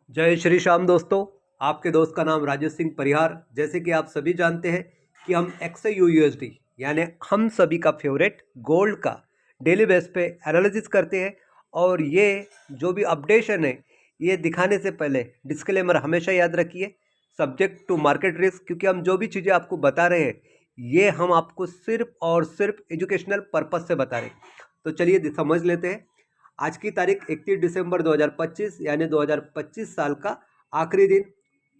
जय श्री श्याम दोस्तों। आपके दोस्त का नाम राजेश सिंह परिहार। जैसे कि आप सभी जानते हैं कि हम XAUUSD यानी हम सभी का फेवरेट गोल्ड का डेली बेस पे एनालिसिस करते हैं। और ये जो भी अपडेशन है ये दिखाने से पहले डिस्क्लेमर हमेशा याद रखिए, सब्जेक्ट टू मार्केट रिस्क, क्योंकि हम जो भी चीज़ें आपको बता रहे हैं ये हम आपको सिर्फ और सिर्फ एजुकेशनल पर्पस से बता रहे हैं। तो चलिए समझ लेते हैं। आज की तारीख 31 दिसंबर 2025 यानी 2025 साल का आखिरी दिन।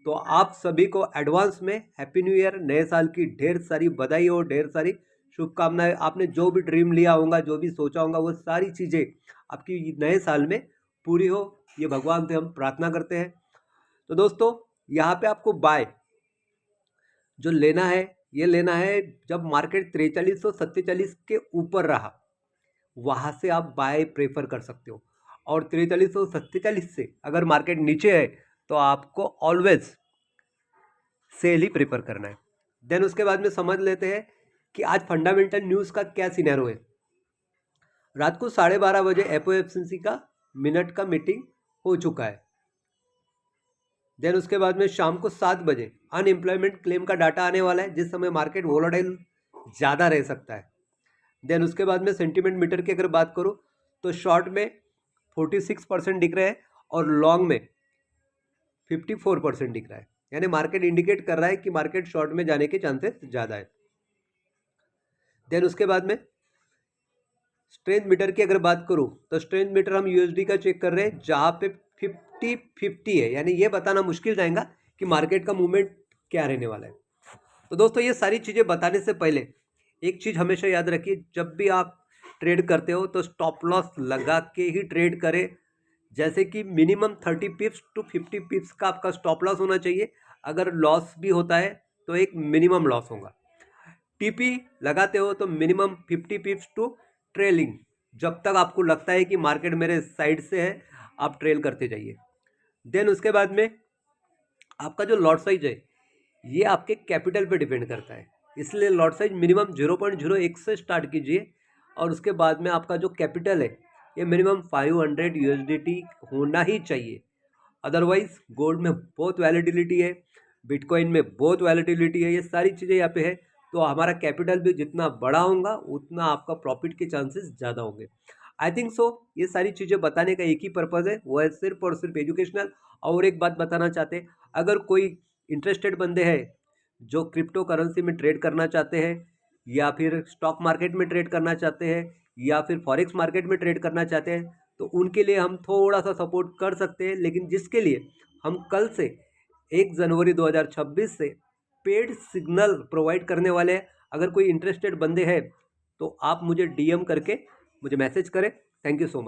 तो आप सभी को एडवांस में हैप्पी न्यू ईयर, नए साल की ढेर सारी बधाई हो, ढेर सारी शुभकामनाएं। आपने जो भी ड्रीम लिया होगा, जो भी सोचा होगा, वो सारी चीज़ें आपकी नए साल में पूरी हो, ये भगवान से हम प्रार्थना करते हैं। तो दोस्तों यहाँ पे आपको बाय जो लेना है ये लेना है जब मार्केट 4347 के ऊपर रहा, वहाँ से आप बाय प्रेफर कर सकते हो। और 4347 से अगर मार्केट नीचे है तो आपको ऑलवेज सेल ही प्रेफर करना है। देन उसके बाद में समझ लेते हैं कि आज फंडामेंटल न्यूज़ का क्या सिनेरियो है। रात को 12:30 बजे FOMC का मिनट का मीटिंग हो चुका है। देन उसके बाद में शाम को 7 बजे अनएम्प्लॉयमेंट क्लेम का डाटा आने वाला है, जिस समय मार्केट वोलेटाइल ज़्यादा रह सकता है। देन उसके बाद में सेंटीमेंट मीटर की अगर बात करूँ तो शॉर्ट में 46% दिख रहा है और लॉन्ग में 54% दिख रहा है। यानी मार्केट इंडिकेट कर रहा है कि मार्केट शॉर्ट में जाने के चांसेस ज़्यादा है। देन उसके बाद में स्ट्रेंथ मीटर की अगर बात करूँ तो स्ट्रेंथ मीटर हम USD का चेक कर रहे हैं, जहाँ पे 50-50 है। यानी ये बताना मुश्किल जाएगा कि मार्केट का मूवमेंट क्या रहने वाला है। तो दोस्तों ये सारी चीज़ें बताने से पहले एक चीज़ हमेशा याद रखिए, जब भी आप ट्रेड करते हो तो स्टॉप लॉस लगा के ही ट्रेड करें। जैसे कि मिनिमम 30 पिप्स टू 50 पिप्स का आपका स्टॉप लॉस होना चाहिए। अगर लॉस भी होता है तो एक मिनिमम लॉस होगा। TP लगाते हो तो मिनिमम 50 पिप्स टू ट्रेलिंग। जब तक आपको लगता है कि मार्केट मेरे साइड से है, आप ट्रेल करते जाइए। देन उसके बाद में आपका जो लॉट साइज है ये आपके कैपिटल पे डिपेंड करता है, इसलिए लॉट साइज मिनिमम 0.01 से स्टार्ट कीजिए। और उसके बाद में आपका जो कैपिटल है ये मिनिमम 500 USDT होना ही चाहिए। अदरवाइज गोल्ड में बहुत वैलिडिलिटी है, बिटकॉइन में बहुत वैलिडिलिटी है, ये सारी चीज़ें यहाँ पे है। तो हमारा कैपिटल भी जितना बड़ा होगा उतना आपका प्रॉफिट के चांसेस ज़्यादा होंगे। आई थिंक सो ये सारी चीज़ें बताने का एक ही पर्पज़ है, वो है सिर्फ और सिर्फ एजुकेशनल। और एक बात बताना चाहते हैं, अगर कोई इंटरेस्टेड बंदे हैं जो क्रिप्टो करेंसी में ट्रेड करना चाहते हैं, या फिर स्टॉक मार्केट में ट्रेड करना चाहते हैं, या फिर फॉरेक्स मार्केट में ट्रेड करना चाहते हैं, तो उनके लिए हम थोड़ा सा सपोर्ट कर सकते हैं। लेकिन जिसके लिए हम कल से 1 जनवरी 2026 से पेड सिग्नल प्रोवाइड करने वाले हैं। अगर कोई इंटरेस्टेड बंदे हैं तो आप मुझे DM करके मुझे मैसेज करें। Thank you so much.